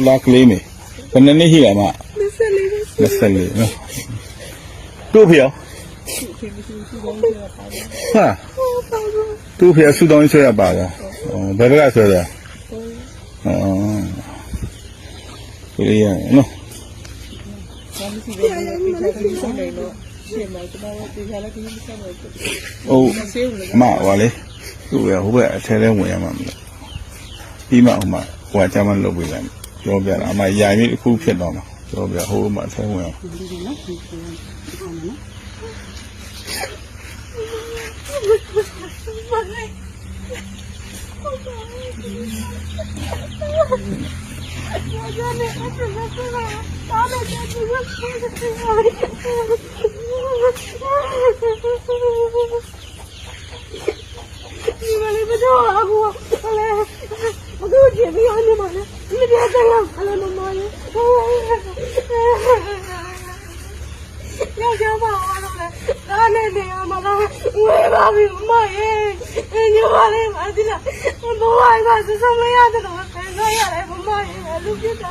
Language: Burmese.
လာကလေးမေဘယ်နှစ်ရှိလဲမ24နော်တို့ဖေရောဟာတို့ဖေဆူတောင်းဆွဲရပါလားဘယ်ဘက်ကဆွဲတာကလေးရနော်မဝါလေသူ့ရဟိုဘက်အထဲထဲဝင်ရမှာမလားပြီးမှဟိုမှာဟိုကကျမလုပ်ပေးလိုက်ပြောပြတာအမယာပြီးတစ်ခုဖြစ်တော့မှာပြောပြဟိုမှာအထဲဝင်အောင်要想把我弄来，那那嘛啦，我把你妈耶，你把你妈的了，我不爱把这什么样的东西，我要来不妈耶，路边的。